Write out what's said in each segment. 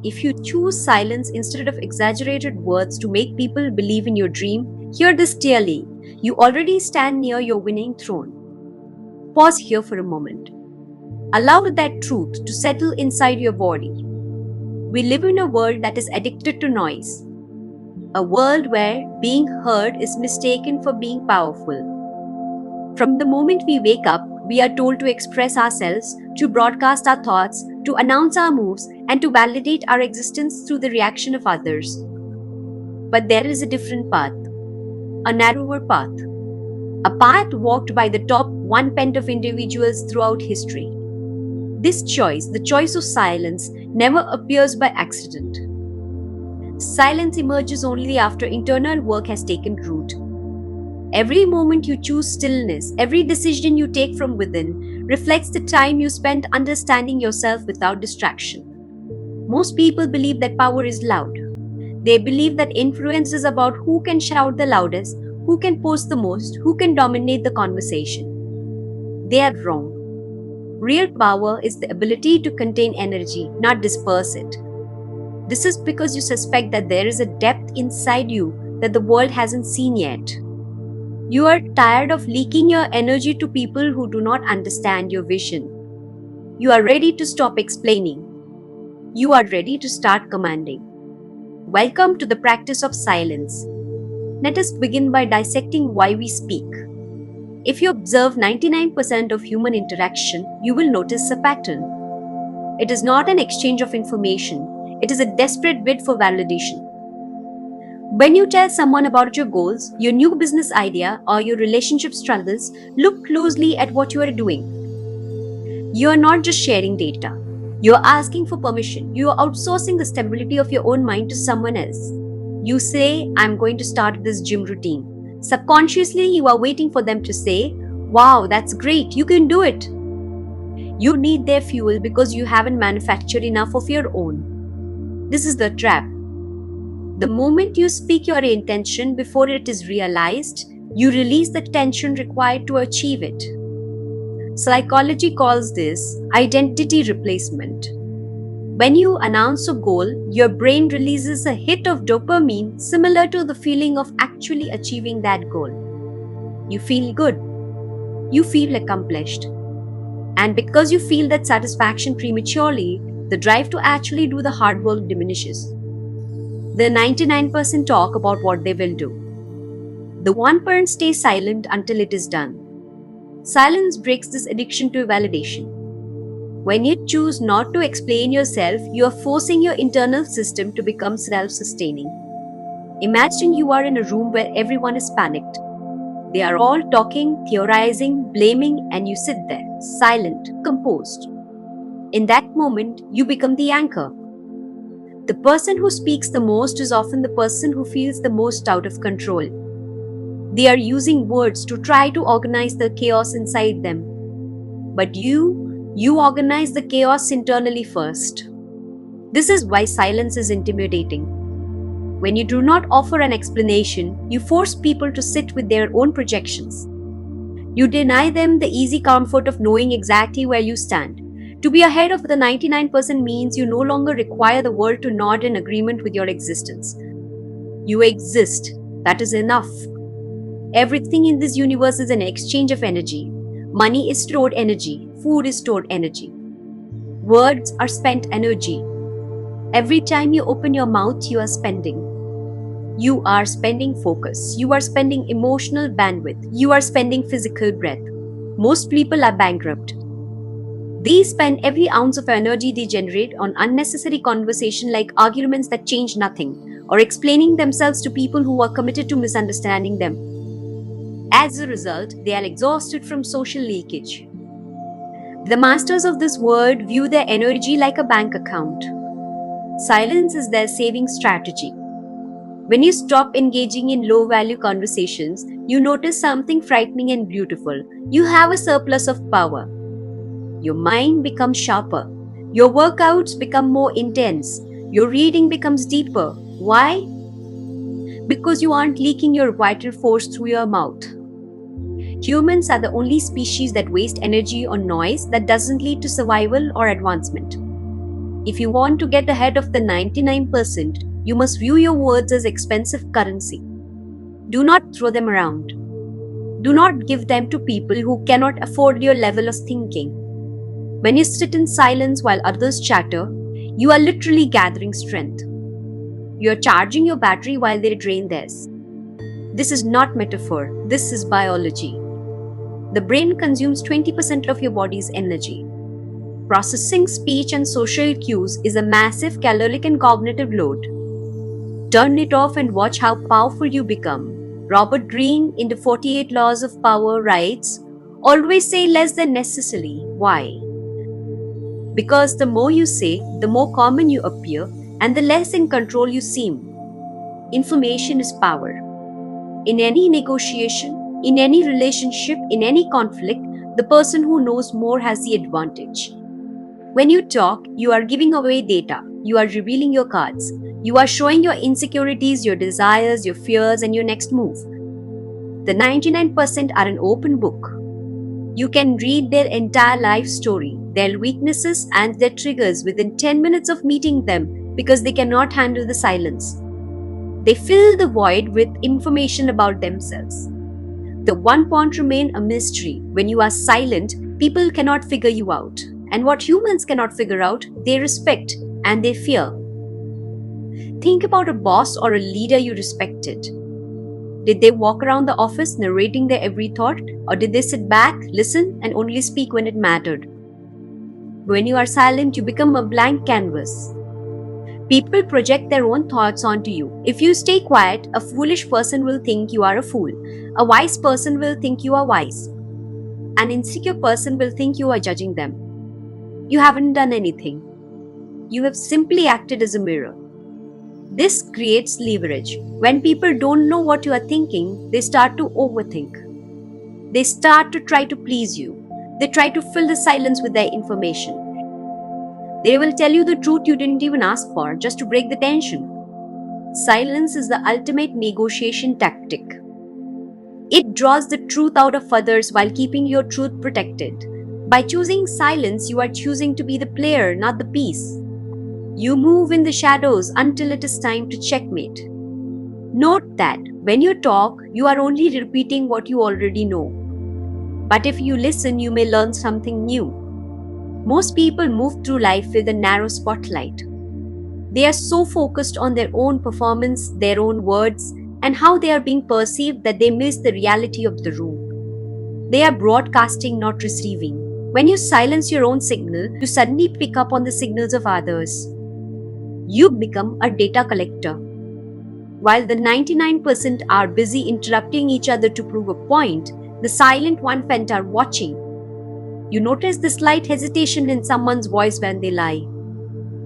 If you choose silence instead of exaggerated words to make people believe in your dream, hear this clearly. You already stand near your winning throne. Pause here for a moment. Allow that truth to settle inside your body. We live in a world that is addicted to noise. A world where being heard is mistaken for being powerful. From the moment we wake up, we are told to express ourselves, to broadcast our thoughts, to announce our moves, and to validate our existence through the reaction of others. But there is a different path, a narrower path, a path walked by the top 1% of individuals throughout history. This choice, the choice of silence, never appears by accident. Silence emerges only after internal work has taken root. Every moment you choose stillness, every decision you take from within, reflects the time you spent understanding yourself without distraction. Most people believe that power is loud. They believe that influence is about who can shout the loudest, who can post the most, who can dominate the conversation. They are wrong. Real power is the ability to contain energy, not disperse it. This is because you suspect that there is a depth inside you that the world hasn't seen yet. You are tired of leaking your energy to people who do not understand your vision. You are ready to stop explaining. You are ready to start commanding. Welcome to the practice of silence. Let us begin by dissecting why we speak. If you observe 99% of human interaction, you will notice a pattern. It is not an exchange of information. It is a desperate bid for validation. When you tell someone about your goals, your new business idea, or your relationship struggles, look closely at what you are doing. You are not just sharing data. You are asking for permission. You are outsourcing the stability of your own mind to someone else. You say, I'm going to start this gym routine. Subconsciously, you are waiting for them to say, wow, that's great, you can do it. You need their fuel because you haven't manufactured enough of your own. This is the trap. The moment you speak your intention before it is realized, you release the tension required to achieve it. Psychology calls this identity replacement. When you announce a goal, your brain releases a hit of dopamine similar to the feeling of actually achieving that goal. You feel good. You feel accomplished. And because you feel that satisfaction prematurely, the drive to actually do the hard work diminishes. The 99% talk about what they will do. The 1% stays silent until it is done. Silence breaks this addiction to validation. When you choose not to explain yourself, you are forcing your internal system to become self-sustaining. Imagine you are in a room where everyone is panicked. They are all talking, theorizing, blaming, and you sit there, silent, composed. In that moment, you become the anchor. The person who speaks the most is often the person who feels the most out of control. They are using words to try to organize the chaos inside them. But you organize the chaos internally first. This is why silence is intimidating. When you do not offer an explanation, you force people to sit with their own projections. You deny them the easy comfort of knowing exactly where you stand. To be ahead of the 99% means you no longer require the world to nod in agreement with your existence. You exist. That is enough. Everything in this universe is an exchange of energy. Money is stored energy. Food is stored energy. Words are spent energy. Every time you open your mouth, you are spending. You are spending focus. You are spending emotional bandwidth. You are spending physical breath. Most people are bankrupt. They spend every ounce of energy they generate on unnecessary conversation like arguments that change nothing, or explaining themselves to people who are committed to misunderstanding them. As a result, they are exhausted from social leakage. The masters of this world view their energy like a bank account. Silence is their saving strategy. When you stop engaging in low-value conversations, you notice something frightening and beautiful. You have a surplus of power. Your mind becomes sharper. Your workouts become more intense. Your reading becomes deeper. Why? Because you aren't leaking your vital force through your mouth. Humans are the only species that waste energy on noise that doesn't lead to survival or advancement. If you want to get ahead of the 99%, you must view your words as expensive currency. Do not throw them around. Do not give them to people who cannot afford your level of thinking. When you sit in silence while others chatter, you are literally gathering strength. You are charging your battery while they drain theirs. This is not metaphor, this is biology. The brain consumes 20% of your body's energy. Processing speech and social cues is a massive caloric and cognitive load. Turn it off and watch how powerful you become. Robert Greene in the 48 Laws of Power writes, "Always say less than necessary." Why? Because the more you say, the more common you appear, and the less in control you seem. Information is power. In any negotiation, in any relationship, in any conflict, the person who knows more has the advantage. When you talk, you are giving away data. You are revealing your cards. You are showing your insecurities, your desires, your fears, and your next move. The 99% are an open book. You can read their entire life story, their weaknesses, and their triggers within 10 minutes of meeting them because they cannot handle the silence. They fill the void with information about themselves. The one point remains a mystery. When you are silent, people cannot figure you out. And what humans cannot figure out, they respect and they fear. Think about a boss or a leader you respected. Did they walk around the office narrating their every thought, or did they sit back, listen, and only speak when it mattered? When you are silent, you become a blank canvas. People project their own thoughts onto you. If you stay quiet, a foolish person will think you are a fool. A wise person will think you are wise. An insecure person will think you are judging them. You haven't done anything. You have simply acted as a mirror. This creates leverage. When people don't know what you are thinking, they start to overthink. They start to try to please you. They try to fill the silence with their information. They will tell you the truth you didn't even ask for, just to break the tension. Silence is the ultimate negotiation tactic. It draws the truth out of others while keeping your truth protected. By choosing silence, you are choosing to be the player, not the piece. You move in the shadows until it is time to checkmate. Note that when you talk, you are only repeating what you already know. But if you listen, you may learn something new. Most people move through life with a narrow spotlight. They are so focused on their own performance, their own words, and how they are being perceived that they miss the reality of the room. They are broadcasting, not receiving. When you silence your own signal, you suddenly pick up on the signals of others. You become a data collector. While the 99% are busy interrupting each other to prove a point, the silent 1% are watching. You notice the slight hesitation in someone's voice when they lie.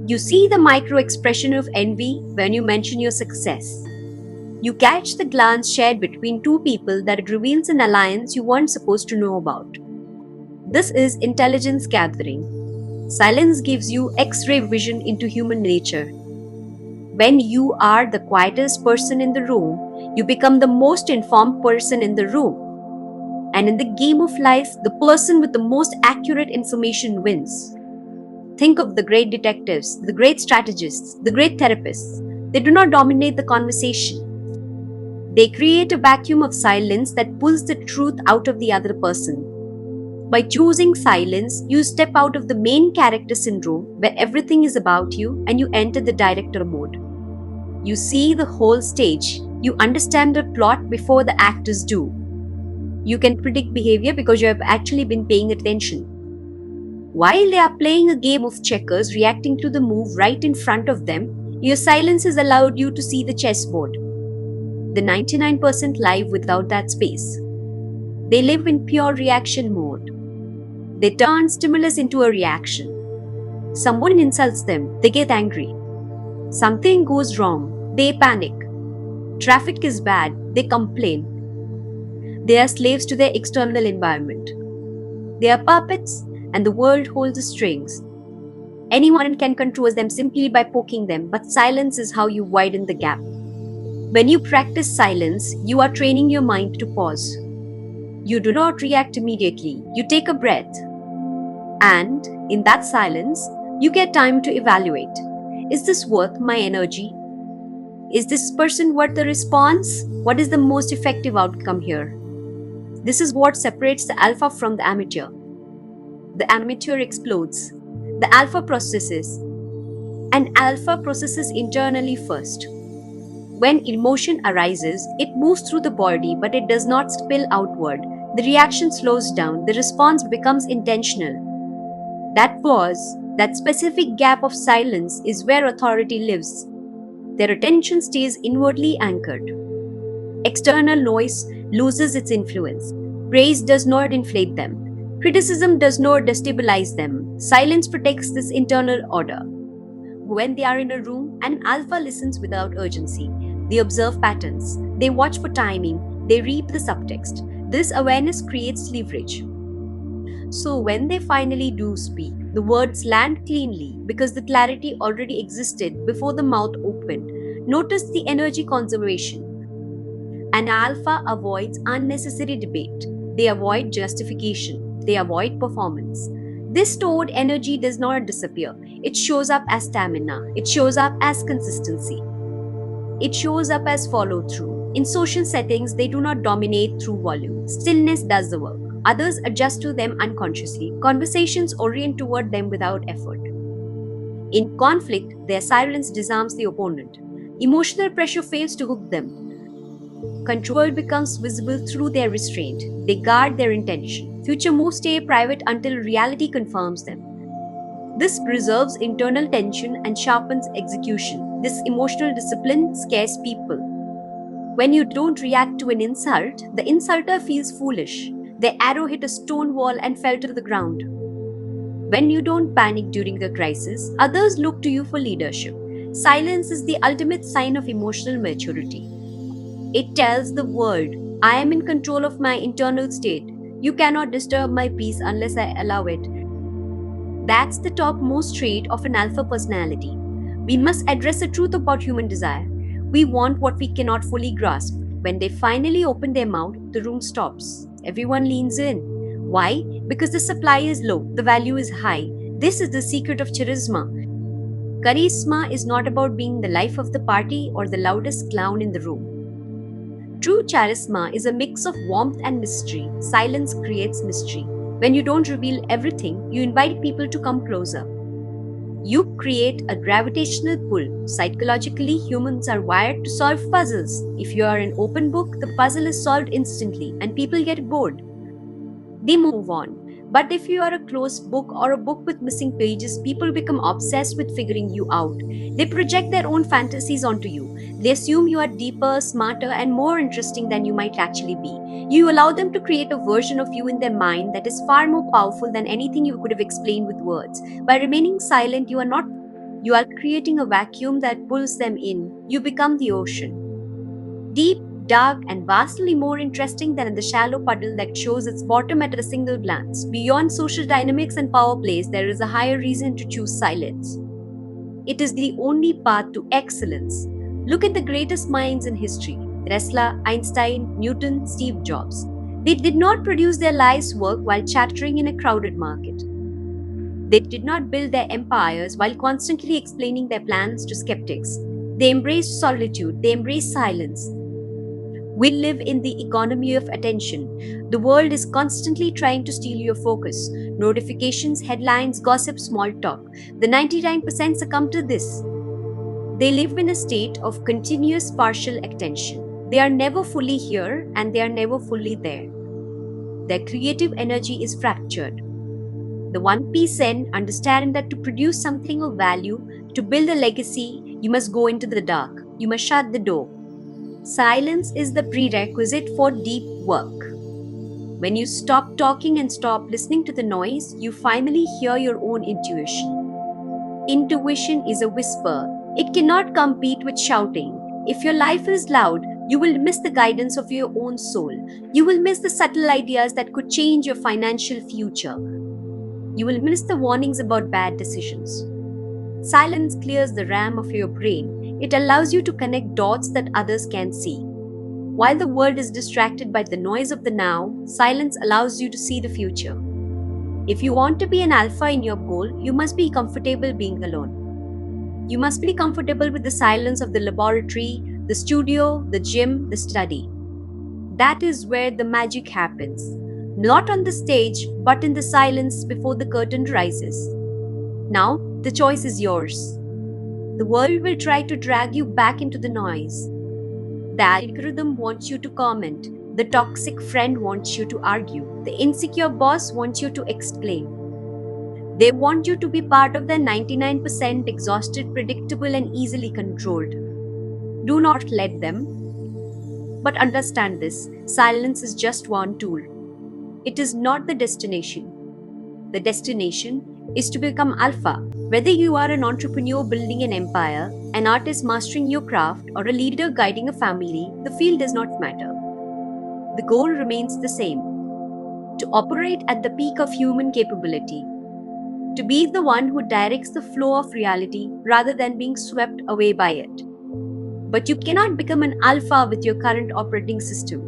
You see the micro expression of envy when you mention your success. You catch the glance shared between two people that reveals an alliance you weren't supposed to know about. This is intelligence gathering. Silence gives you X-ray vision into human nature. When you are the quietest person in the room, you become the most informed person in the room. And in the game of life, the person with the most accurate information wins. Think of the great detectives, the great strategists, the great therapists. They do not dominate the conversation. They create a vacuum of silence that pulls the truth out of the other person. By choosing silence, you step out of the main character syndrome where everything is about you and you enter the director mode. You see the whole stage. You understand the plot before the actors do. You can predict behavior because you have actually been paying attention. While they are playing a game of checkers, reacting to the move right in front of them, your silence has allowed you to see the chessboard. The 99% live without that space. They live in pure reaction mode. They turn stimulus into a reaction. Someone insults them, they get angry. Something goes wrong, they panic. Traffic is bad, they complain. They are slaves to their external environment. They are puppets, and the world holds the strings. Anyone can control them simply by poking them, but silence is how you widen the gap. When you practice silence, you are training your mind to pause. You do not react immediately, you take a breath. And in that silence, You get time to evaluate. Is this worth my energy? Is this person worth the response? What is the most effective outcome here? This is what separates the alpha from the amateur. The amateur explodes. The alpha processes. An alpha processes internally first. When emotion arises, it moves through the body but it does not spill outward. The reaction slows down. The response becomes intentional. That pause, that specific gap of silence is where authority lives. Their attention stays inwardly anchored. External noise loses its influence. Praise does not inflate them. Criticism does not destabilize them. Silence protects this internal order. When they are in a room, an alpha listens without urgency. They observe patterns. They watch for timing. They read the subtext. This awareness creates leverage. So when they finally do speak, the words land cleanly because the clarity already existed before the mouth opened. Notice the energy conservation. An alpha avoids unnecessary debate. They avoid justification. They avoid performance. This stored energy does not disappear. It shows up as stamina. It shows up as consistency. It shows up as follow through. In social settings, they do not dominate through volume. Stillness does the work. Others adjust to them unconsciously. Conversations orient toward them without effort. In conflict, their silence disarms the opponent. Emotional pressure fails to hook them. Control becomes visible through their restraint. They guard their intention. Future moves stay private until reality confirms them. This preserves internal tension and sharpens execution. This emotional discipline scares people. When you don't react to an insult, the insulter feels foolish. Their arrow hit a stone wall and fell to the ground. When you don't panic during the crisis, others look to you for leadership. Silence is the ultimate sign of emotional maturity. It tells the world, I am in control of my internal state. You cannot disturb my peace unless I allow it. That's the topmost trait of an alpha personality. We must address the truth about human desire. We want what we cannot fully grasp. When they finally open their mouth, the room stops. Everyone leans in. Why? Because the supply is low, the value is high. This is the secret of charisma. Charisma is not about being the life of the party or the loudest clown in the room. True charisma is a mix of warmth and mystery. Silence creates mystery. When you don't reveal everything, you invite people to come closer. You create a gravitational pull. Psychologically, humans are wired to solve puzzles. If you are an open book, the puzzle is solved instantly and people get bored. They move on. But if you are a closed book or a book with missing pages, people become obsessed with figuring you out. They project their own fantasies onto you. They assume you are deeper, smarter, and more interesting than you might actually be. You allow them to create a version of you in their mind that is far more powerful than anything you could have explained with words. By remaining silent, you are creating a vacuum that pulls them in. You become the ocean. Deep, dark, and vastly more interesting than the shallow puddle that shows its bottom at a single glance. Beyond social dynamics and power plays, there is a higher reason to choose silence. It is the only path to excellence. Look at the greatest minds in history: Tesla, Einstein, Newton, Steve Jobs. They did not produce their life's work while chattering in a crowded market. They did not build their empires while constantly explaining their plans to skeptics. They embraced solitude. They embraced silence. We live in the economy of attention. The world is constantly trying to steal your focus. Notifications, headlines, gossip, small talk. The 99% succumb to this. They live in a state of continuous partial attention. They are never fully here and they are never fully there. Their creative energy is fractured. The One Piece Zen understand that to produce something of value, to build a legacy, you must go into the dark. You must shut the door. Silence is the prerequisite for deep work. When you stop talking and stop listening to the noise, you finally hear your own intuition. Intuition is a whisper. It cannot compete with shouting. If your life is loud, you will miss the guidance of your own soul. You will miss the subtle ideas that could change your financial future. You will miss the warnings about bad decisions. Silence clears the RAM of your brain. It allows you to connect dots that others can't see. While the world is distracted by the noise of the now, silence allows you to see the future. If you want to be an alpha in your goal, you must be comfortable being alone. You must be comfortable with the silence of the laboratory, the studio, the gym, the study. That is where the magic happens. Not on the stage, but in the silence before the curtain rises. Now, the choice is yours. The world will try to drag you back into the noise. The algorithm wants you to comment. The toxic friend wants you to argue. The insecure boss wants you to exclaim. They want you to be part of the 99% exhausted, predictable, and easily controlled. Do not let them. But understand this, silence is just one tool. It is not the destination. The destination is to become alpha. Whether you are an entrepreneur building an empire, an artist mastering your craft, or a leader guiding a family, the field does not matter. The goal remains the same: to operate at the peak of human capability, to be the one who directs the flow of reality rather than being swept away by it. But you cannot become an alpha with your current operating system.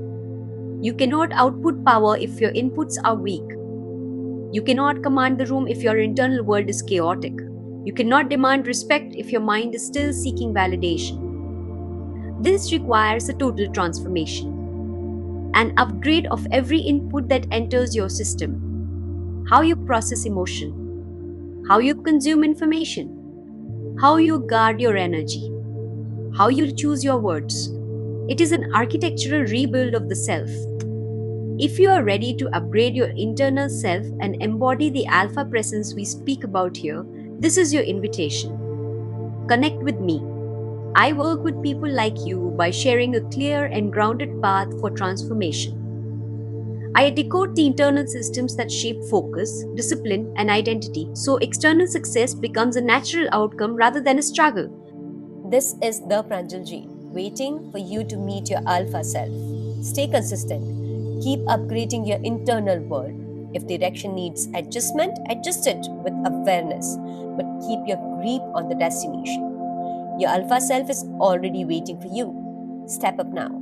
You cannot output power if your inputs are weak. You cannot command the room if your internal world is chaotic. You cannot demand respect if your mind is still seeking validation. This requires a total transformation, an upgrade of every input that enters your system. How you process emotion, how you consume information, how you guard your energy, how you choose your words. It is an architectural rebuild of the self. If you are ready to upgrade your internal self and embody the alpha presence we speak about here, this is your invitation. Connect with me. I work with people like you by sharing a clear and grounded path for transformation. I decode the internal systems that shape focus, discipline, and identity, so external success becomes a natural outcome rather than a struggle. This is the Pranjal Jain, waiting for you to meet your alpha self. Stay consistent. Keep upgrading your internal world. If direction needs adjustment, adjust it with awareness, but keep your grip on the destination. Your alpha self is already waiting for you. Step up now.